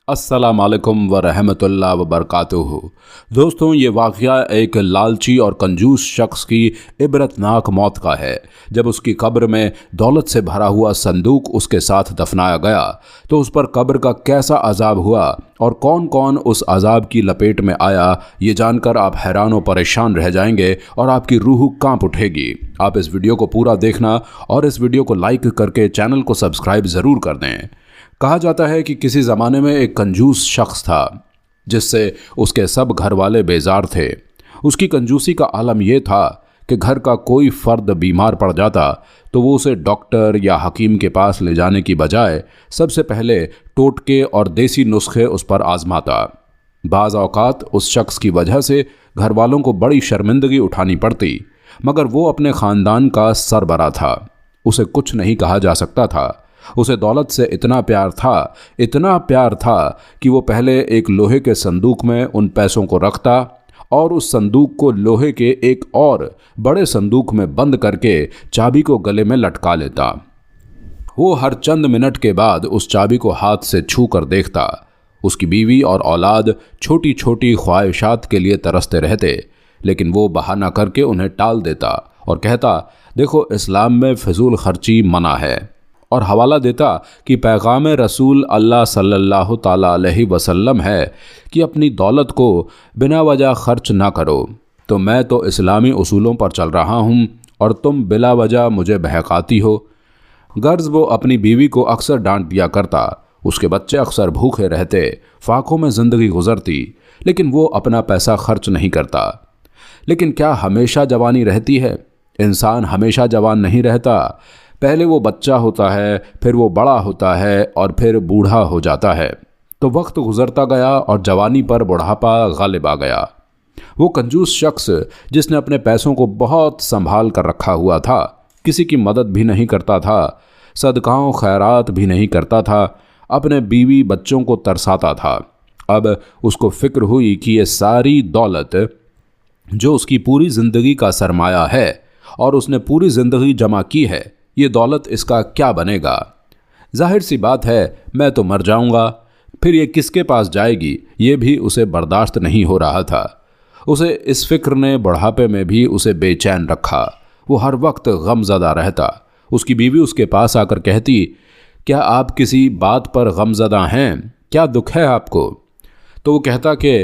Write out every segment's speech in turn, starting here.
अस्सलाम वालेकुम व रहमतुल्लाह व बरकातुहू। दोस्तों, ये वाक़या एक लालची और कंजूस शख्स की इबरतनाक मौत का है। जब उसकी कब्र में दौलत से भरा हुआ संदूक उसके साथ दफनाया गया तो उस पर कब्र का कैसा अजाब हुआ और कौन कौन उस अजाब की लपेट में आया, ये जानकर आप हैरान व परेशान रह जाएंगे और आपकी रूह कांप उठेगी। आप इस वीडियो को पूरा देखना और इस वीडियो को लाइक करके चैनल को सब्सक्राइब ज़रूर कर दें। कहा जाता है कि किसी ज़माने में एक कंजूस शख्स था जिससे उसके सब घर वाले बेजार थे। उसकी कंजूसी का आलम यह था कि घर का कोई फ़र्द बीमार पड़ जाता तो वो उसे डॉक्टर या हकीम के पास ले जाने की बजाय सबसे पहले टोटके और देसी नुस्खे उस पर आजमाता। बाज़ औक़ात उस शख्स की वजह से घर वालों को बड़ी शर्मिंदगी उठानी पड़ती, मगर वो अपने ख़ानदान का सरबरा था। उसे कुछ नहीं कहा जा सकता था। उसे दौलत से इतना प्यार था कि वो पहले एक लोहे के संदूक में उन पैसों को रखता और उस संदूक को लोहे के एक और बड़े संदूक में बंद करके चाबी को गले में लटका लेता। वो हर चंद मिनट के बाद उस चाबी को हाथ से छू कर देखता। उसकी बीवी और औलाद छोटी छोटी ख्वाहिशात के लिए तरसते रहते, लेकिन वो बहाना करके उन्हें टाल देता और कहता, देखो इस्लाम में फिजूल खर्ची मना है, और हवाला देता कि पैगाम रसूल अल्लाह सल्लल्लाहु ताला अलैहि वसल्लम है कि अपनी दौलत को बिना वजह खर्च ना करो। तो मैं तो इस्लामी उसूलों पर चल रहा हूँ और तुम बिला वजह मुझे बहकाती हो। गर्ज वो अपनी बीवी को अक्सर डांट दिया करता। उसके बच्चे अक्सर भूखे रहते, फाकों में ज़िंदगी गुजरती, लेकिन वो अपना पैसा खर्च नहीं करता। लेकिन क्या हमेशा जवानी रहती है? इंसान हमेशा जवान नहीं रहता। पहले वो बच्चा होता है, फिर वो बड़ा होता है और फिर बूढ़ा हो जाता है। तो वक्त गुजरता गया और जवानी पर बुढ़ापा गालिब आ गया। वो कंजूस शख्स जिसने अपने पैसों को बहुत संभाल कर रखा हुआ था, किसी की मदद भी नहीं करता था, सदकाओं खैरात भी नहीं करता था, अपने बीवी बच्चों को तरसाता था। अब उसको फिक्र हुई कि ये सारी दौलत जो उसकी पूरी ज़िंदगी का सरमाया है और उसने पूरी ज़िंदगी जमा की है, ये दौलत इसका क्या बनेगा? जाहिर सी बात है, मैं तो मर जाऊंगा, फिर ये किसके पास जाएगी? ये भी उसे बर्दाश्त नहीं हो रहा था। उसे इस फिक्र ने बुढ़ापे में भी उसे बेचैन रखा। वो हर वक्त गमज़दा रहता। उसकी बीवी उसके पास आकर कहती, क्या आप किसी बात पर गमज़दा हैं? क्या दुख है आपको? तो वो कहता कि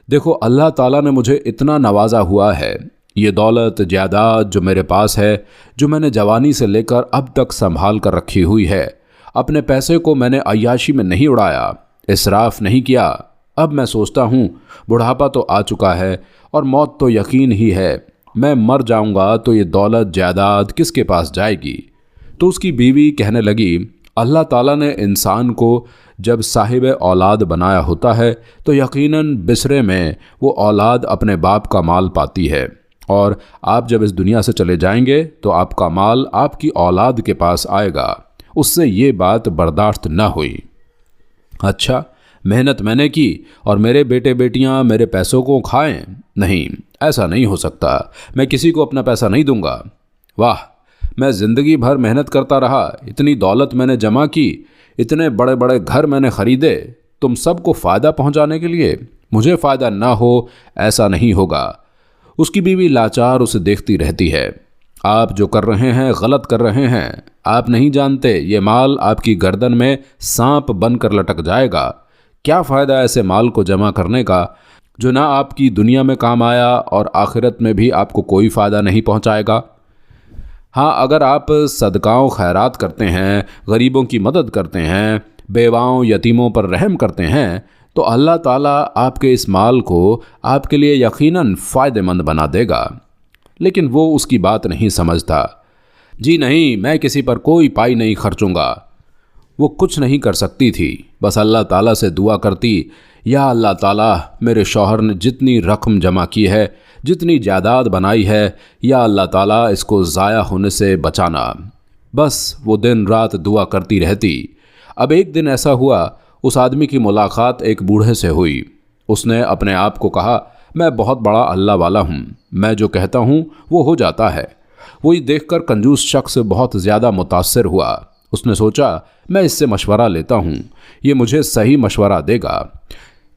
देखो, अल्लाह ताला ने मुझे इतना नवाजा हुआ है, ये दौलत जायदाद जो मेरे पास है, जो मैंने जवानी से लेकर अब तक संभाल कर रखी हुई है, अपने पैसे को मैंने अय्याशी में नहीं उड़ाया, इसराफ नहीं किया। अब मैं सोचता हूँ बुढ़ापा तो आ चुका है और मौत तो यकीन ही है। मैं मर जाऊँगा तो ये दौलत जायदाद किसके पास जाएगी? तो उसकी बीवी कहने लगी, अल्लाह ताला ने इंसान को जब साहिब औलाद बनाया होता है तो यकीनन बिसरे में वो औलाद अपने बाप का माल पाती है, और आप जब इस दुनिया से चले जाएंगे तो आपका माल आपकी औलाद के पास आएगा। उससे ये बात बर्दाश्त न हुई। अच्छा, मेहनत मैंने की और मेरे बेटे बेटियां मेरे पैसों को खाएं? नहीं, ऐसा नहीं हो सकता। मैं किसी को अपना पैसा नहीं दूंगा। वाह, मैं ज़िंदगी भर मेहनत करता रहा, इतनी दौलत मैंने जमा की, इतने बड़े बड़े घर मैंने ख़रीदे, तुम सबको फ़ायदा पहुंचाने के लिए? मुझे फ़ायदा ना हो, ऐसा नहीं होगा। उसकी बीवी लाचार उसे देखती रहती है। आप जो कर रहे हैं गलत कर रहे हैं। आप नहीं जानते ये माल आपकी गर्दन में सांप बनकर लटक जाएगा। क्या फ़ायदा ऐसे माल को जमा करने का जो ना आपकी दुनिया में काम आया और आखिरत में भी आपको कोई फ़ायदा नहीं पहुंचाएगा। हाँ, अगर आप सदकाओं खैरात करते हैं, गरीबों की मदद करते हैं, बेवाओं यतीमों पर रहम करते हैं, तो अल्लाह ताला आपके इस माल को आपके लिए यकीनन फ़ायदेमंद बना देगा। लेकिन वो उसकी बात नहीं समझता। जी नहीं, मैं किसी पर कोई पाई नहीं खर्चूंगा। वो कुछ नहीं कर सकती थी, बस अल्लाह ताला से दुआ करती, या अल्लाह ताला, मेरे शौहर ने जितनी रकम जमा की है, जितनी जायदाद बनाई है, या अल्लाह ताला इसको ज़ाया होने से बचाना। बस वो दिन रात दुआ करती रहती। अब एक दिन ऐसा हुआ, उस आदमी की मुलाकात एक बूढ़े से हुई। उसने अपने आप को कहा, मैं बहुत बड़ा अल्लाह वाला हूँ, मैं जो कहता हूँ वो हो जाता है। वही देखकर कंजूस शख्स बहुत ज़्यादा मुतासर हुआ। उसने सोचा, मैं इससे मशवरा लेता हूँ, ये मुझे सही मशवरा देगा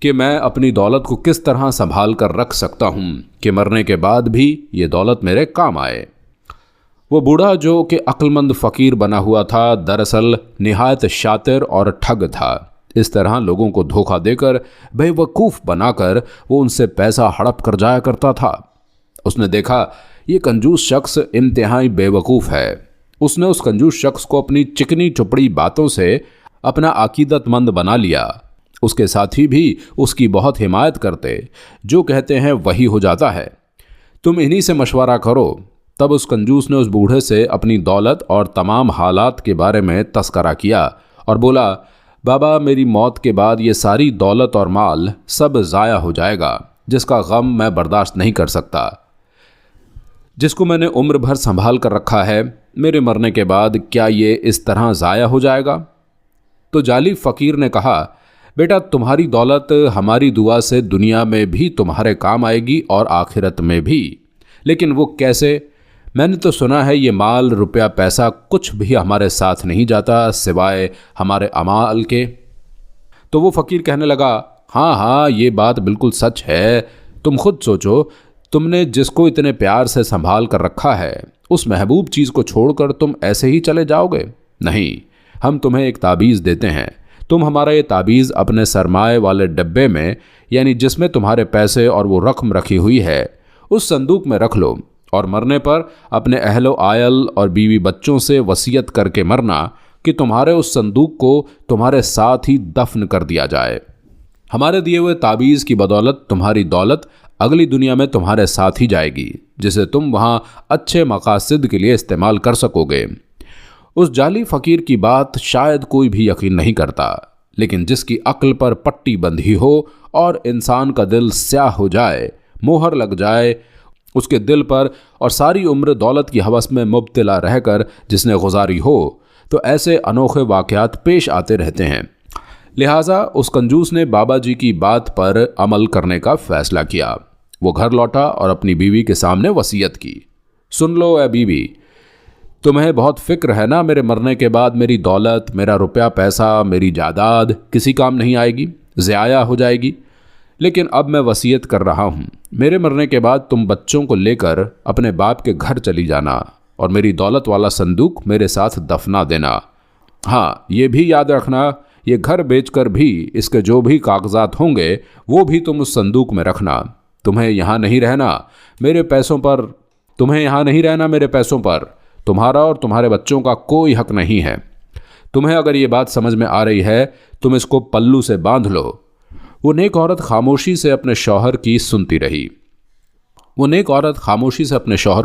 कि मैं अपनी दौलत को किस तरह संभाल कर रख सकता हूँ कि मरने के बाद भी ये दौलत मेरे काम आए। वो बूढ़ा जो कि अक्लमंद फ़कीर बना हुआ था, दरअसल निहायत शातिर और ठग था। इस तरह लोगों को धोखा देकर, बेवकूफ़ बनाकर वो उनसे पैसा हड़प कर जाया करता था। उसने देखा ये कंजूस शख्स इंतहाई बेवकूफ़ है। उसने उस कंजूस शख्स को अपनी चिकनी चुपड़ी बातों से अपना अकीदतमंद बना लिया। उसके साथी भी उसकी बहुत हिमायत करते, जो कहते हैं वही हो जाता है, तुम इन्हीं से मशवरा करो। तब उस कंजूस ने उस बूढ़े से अपनी दौलत और तमाम हालात के बारे में तस्करा किया और बोला, बाबा, मेरी मौत के बाद ये सारी दौलत और माल सब ज़ाया हो जाएगा, जिसका गम मैं बर्दाश्त नहीं कर सकता, जिसको मैंने उम्र भर संभाल कर रखा है, मेरे मरने के बाद क्या ये इस तरह ज़ाया हो जाएगा? तो जाली फ़कीर ने कहा, बेटा, तुम्हारी दौलत हमारी दुआ से दुनिया में भी तुम्हारे काम आएगी और आखिरत में भी। लेकिन वो कैसे? मैंने तो सुना है ये माल, रुपया, पैसा कुछ भी हमारे साथ नहीं जाता सिवाय हमारे अमाल के। तो वो फ़कीर कहने लगा, हाँ हाँ, ये बात बिल्कुल सच है। तुम खुद सोचो, तुमने जिसको इतने प्यार से संभाल कर रखा है, उस महबूब चीज़ को छोड़कर तुम ऐसे ही चले जाओगे? नहीं, हम तुम्हें एक ताबीज़ देते हैं। तुम हमारा ये ताबीज़ अपने सरमाए वाले डब्बे में, यानी जिसमें तुम्हारे पैसे और वो रकम रखी हुई है, उस संदूक में रख लो और मरने पर अपने अहलो आयल और बीवी बच्चों से वसीयत करके मरना कि तुम्हारे उस संदूक को तुम्हारे साथ ही दफन कर दिया जाए। हमारे दिए हुए ताबीज़ की बदौलत तुम्हारी दौलत अगली दुनिया में तुम्हारे साथ ही जाएगी, जिसे तुम वहाँ अच्छे मकासद के लिए इस्तेमाल कर सकोगे। उस जाली फ़कीर की बात शायद कोई भी यकीन नहीं करता, लेकिन जिसकी अक्ल पर पट्टी बंधी हो और इंसान का दिल स्याह हो जाए, मोहर लग जाए उसके दिल पर, और सारी उम्र दौलत की हवस में मुब्तला रहकर जिसने गुजारी हो, तो ऐसे अनोखे वाक़यात पेश आते रहते हैं। लिहाजा उस कंजूस ने बाबा जी की बात पर अमल करने का फ़ैसला किया। वो घर लौटा और अपनी बीवी के सामने वसीयत की, सुन लो ए बीवी, तुम्हें बहुत फिक्र है ना, मेरे मरने के बाद मेरी दौलत, मेरा रुपया पैसा, मेरी जायदाद किसी काम नहीं आएगी, ज़ाया हो जाएगी। लेकिन अब मैं वसीयत कर रहा हूँ, मेरे मरने के बाद तुम बच्चों को लेकर अपने बाप के घर चली जाना और मेरी दौलत वाला संदूक मेरे साथ दफना देना। हाँ, ये भी याद रखना, ये घर बेचकर भी इसके जो भी कागजात होंगे वो भी तुम उस संदूक में रखना। तुम्हें यहाँ नहीं रहना मेरे पैसों पर, तुम्हारा और तुम्हारे बच्चों का कोई हक नहीं है। तुम्हें अगर ये बात समझ में आ रही है, तुम इसको पल्लू से बांध लो। वो नेक औरत खामोशी से अपने शौहर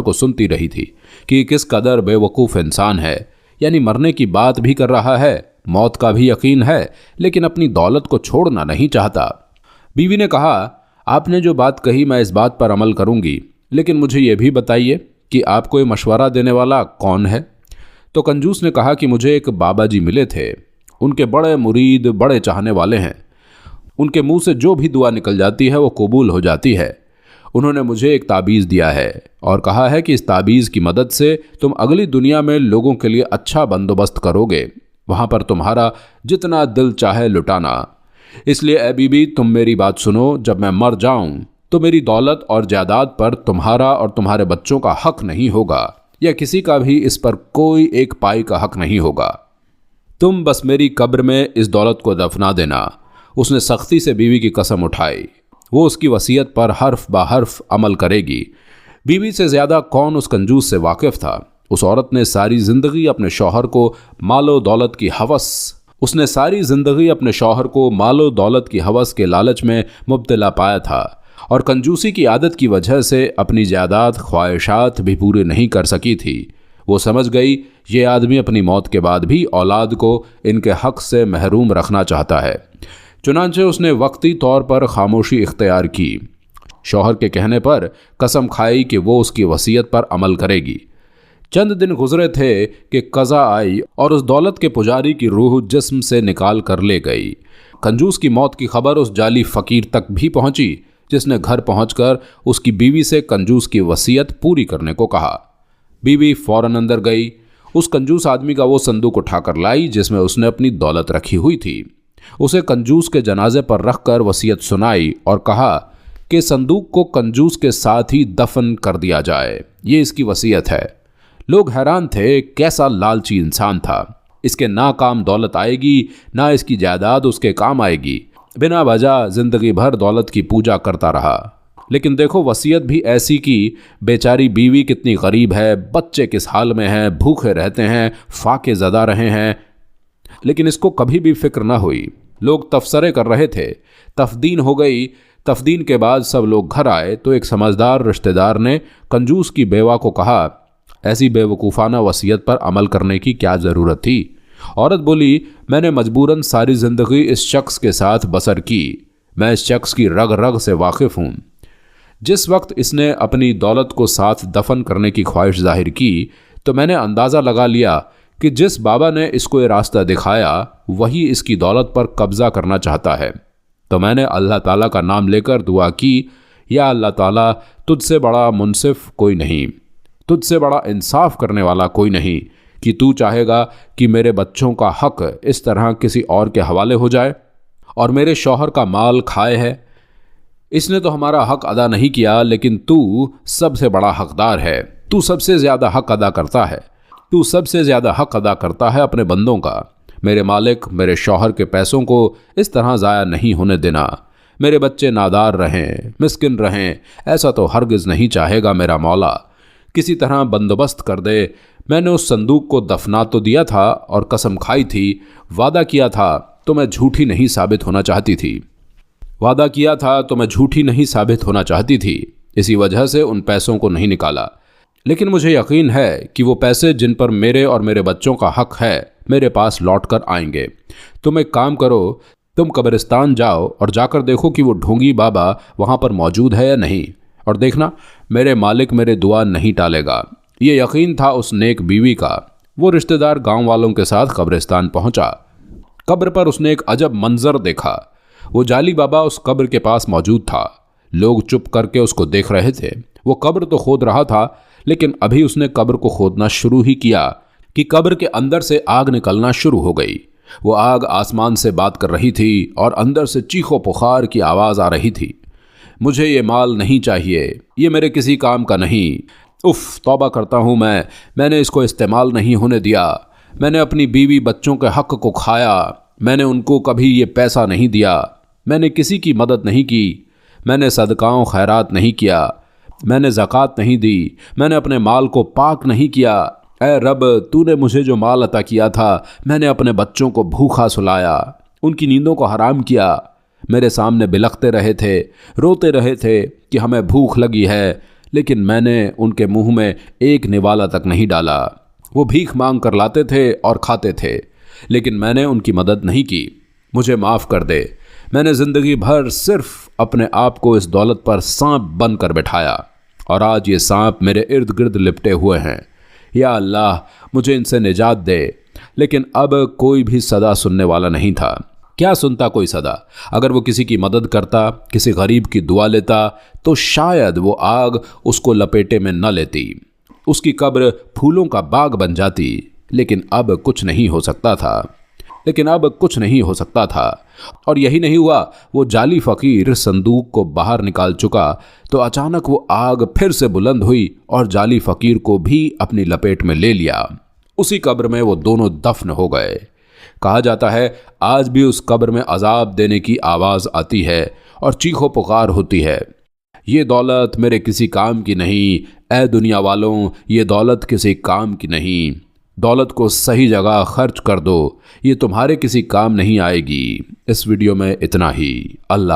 को सुनती रही थी कि किस कदर बेवकूफ़ इंसान है, यानी मरने की बात भी कर रहा है, मौत का भी यकीन है, लेकिन अपनी दौलत को छोड़ना नहीं चाहता। बीवी ने कहा, आपने जो बात कही मैं इस बात पर अमल करूंगी, लेकिन मुझे ये भी बताइए कि आपको ये मशवरा देने वाला कौन है? तो कंजूस ने कहा कि मुझे एक बाबा जी मिले थे, उनके बड़े मुरीद, बड़े चाहने वाले हैं। उनके मुंह से जो भी दुआ निकल जाती है वो कबूल हो जाती है। उन्होंने मुझे एक ताबीज़ दिया है और कहा है कि इस ताबीज़ की मदद से तुम अगली दुनिया में लोगों के लिए अच्छा बंदोबस्त करोगे, वहाँ पर तुम्हारा जितना दिल चाहे लुटाना। इसलिए ए बीबी, तुम मेरी बात सुनो, जब मैं मर जाऊं तो मेरी दौलत और जायदाद पर तुम्हारा और तुम्हारे बच्चों का हक नहीं होगा, या किसी का भी इस पर कोई एक पाई का हक नहीं होगा। तुम बस मेरी कब्र में इस दौलत को दफना देना। उसने सख्ती से बीवी की कसम उठाई, वो उसकी वसीयत पर हर्फ बा हर्फ अमल करेगी। बीवी से ज़्यादा कौन उस कंजूस से वाकिफ़ था। उस औरत ने सारी ज़िंदगी अपने शौहर को मालो दौलत की हवस के लालच में मुब्तला पाया था, और कंजूसी की आदत की वजह से अपनी जायदाद ख्वाहिशात भी पूरे नहीं कर सकी थी। वो समझ गई ये आदमी अपनी मौत के बाद भी औलाद को इनके हक से महरूम रखना चाहता है। चुनांचे उसने वक्ती तौर पर खामोशी इख्तियार की। शौहर के कहने पर कसम खाई कि वो उसकी वसीयत पर अमल करेगी। चंद दिन गुजरे थे कि कज़ा आई और उस दौलत के पुजारी की रूह जिस्म से निकाल कर ले गई। कंजूस की मौत की खबर उस जाली फ़कीर तक भी पहुंची, जिसने घर पहुंचकर उसकी बीवी से कंजूस की वसीयत पूरी करने को कहा। बीवी फौरन अंदर गई। उस कंजूस आदमी का वो संदूक उठाकर लाई जिसमें उसने अपनी दौलत रखी हुई थी। उसे कंजूस के जनाजे पर रखकर वसीयत सुनाई और कहा कि संदूक को कंजूस के साथ ही दफन कर दिया जाए। ये इसकी वसीयत है। लोग हैरान थे, कैसा लालची इंसान था। इसके ना काम दौलत आएगी, ना इसकी जायदाद उसके काम आएगी। बिना वजह जिंदगी भर दौलत की पूजा करता रहा। लेकिन देखो वसीयत भी ऐसी की बेचारी बीवी कितनी गरीब है, बच्चे किस हाल में हैं, भूखे रहते हैं, फाके ज़दा रहे हैं, लेकिन इसको कभी भी फिक्र ना हुई। लोग तफसरे कर रहे थे। तफदीन हो गई। तफदीन के बाद सब लोग घर आए तो एक समझदार रिश्तेदार ने कंजूस की बेवा को कहा, ऐसी बेवकूफ़ाना वसीयत पर अमल करने की क्या ज़रूरत थी। औरत बोली, मैंने मजबूरन सारी ज़िंदगी इस शख्स के साथ बसर की। मैं इस शख्स की रग रग से वाकिफ़ हूँ। जिस वक्त इसने अपनी दौलत को साथ दफन करने की ख्वाहिश जाहिर की तो मैंने अंदाज़ा लगा लिया कि जिस बाबा ने इसको ये रास्ता दिखाया वही इसकी दौलत पर कब्ज़ा करना चाहता है। तो मैंने अल्लाह ताला का नाम लेकर दुआ की, या अल्लाह ताला, तुझसे बड़ा मुनसिफ कोई नहीं, तुझसे बड़ा इंसाफ करने वाला कोई नहीं कि तू चाहेगा कि मेरे बच्चों का हक इस तरह किसी और के हवाले हो जाए और मेरे शौहर का माल खाए है। इसने तो हमारा हक अदा नहीं किया, लेकिन तू सबसे बड़ा हकदार है। तू सबसे ज़्यादा हक अदा करता है। तू सबसे ज़्यादा हक अदा करता है अपने बंदों का। मेरे मालिक, मेरे शौहर के पैसों को इस तरह ज़ाया नहीं होने देना। मेरे बच्चे नादार रहें, मिस्किन रहें, ऐसा तो हरगिज़ नहीं चाहेगा मेरा मौला। किसी तरह बंदोबस्त कर दे। मैंने उस संदूक को दफना तो दिया था और कसम खाई थी, वादा किया था तो मैं झूठी नहीं साबित होना चाहती थी। वादा किया था तो मैं झूठी नहीं साबित होना चाहती थी। इसी वजह से उन पैसों को नहीं निकाला। लेकिन मुझे यकीन है कि वो पैसे जिन पर मेरे और मेरे बच्चों का हक है मेरे पास लौट कर आएंगे। तुम एक काम करो, तुम कब्रिस्तान जाओ और जाकर देखो कि वो ढोंगी बाबा वहाँ पर मौजूद है या नहीं, और देखना मेरे मालिक मेरे दुआ नहीं टालेगा। ये यकीन था उस नेक बीवी का। वो रिश्तेदार गांव वालों के साथ कब्रिस्तान पहुंचा। कब्र पर उसने एक अजब मंजर देखा। वो जाली बाबा उस कब्र के पास मौजूद था। लोग चुप करके उसको देख रहे थे। वो कब्र तो खोद रहा था, लेकिन अभी उसने कब्र को खोदना शुरू ही किया कि कब्र के अंदर से आग निकलना शुरू हो गई। वो आग आसमान से बात कर रही थी और अंदर से चीखों पुकार की आवाज़ आ रही थी। मुझे ये माल नहीं चाहिए, ये मेरे किसी काम का नहीं। उफ़, तौबा करता हूँ मैंने इसको इस्तेमाल नहीं होने दिया। मैंने अपनी बीवी बच्चों के हक़ को खाया। मैंने उनको कभी ये पैसा नहीं दिया। मैंने किसी की मदद नहीं की। मैंने सदकाओं खैरात नहीं किया। मैंने ज़कात नहीं दी। मैंने अपने माल को पाक नहीं किया। ऐ रब, तूने मुझे जो माल अता किया था, मैंने अपने बच्चों को भूखा सुलाया, उनकी नींदों को हराम किया। मेरे सामने बिलखते रहे थे, रोते रहे थे कि हमें भूख लगी है, लेकिन मैंने उनके मुंह में एक निवाला तक नहीं डाला। वो भीख मांग कर लाते थे और खाते थे, लेकिन मैंने उनकी मदद नहीं की। मुझे माफ़ कर दे। मैंने ज़िंदगी भर सिर्फ अपने आप को इस दौलत पर सांप बन कर बैठाया और आज ये सांप मेरे इर्द गिर्द लिपटे हुए हैं। या अल्लाह, मुझे इनसे निजात दे। लेकिन अब कोई भी सदा सुनने वाला नहीं था। क्या सुनता कोई सदा? अगर वो किसी की मदद करता, किसी गरीब की दुआ लेता, तो शायद वो आग उसको लपेटे में न लेती, उसकी कब्र फूलों का बाग बन जाती। लेकिन अब कुछ नहीं हो सकता था। और यही नहीं हुआ, वो जाली फ़कीर संदूक को बाहर निकाल चुका तो अचानक वो आग फिर से बुलंद हुई और जाली फ़कीर को भी अपनी लपेट में ले लिया। उसी कब्र में वो दोनों दफन हो गए। कहा जाता है आज भी उस कब्र में अजाब देने की आवाज़ आती है और चीखो पुकार होती है, ये दौलत मेरे किसी काम की नहीं। ऐ दुनिया वालों, ये दौलत किसी काम की नहीं। दौलत को सही जगह खर्च कर दो, ये तुम्हारे किसी काम नहीं आएगी। इस वीडियो में इतना ही। अल्लाह।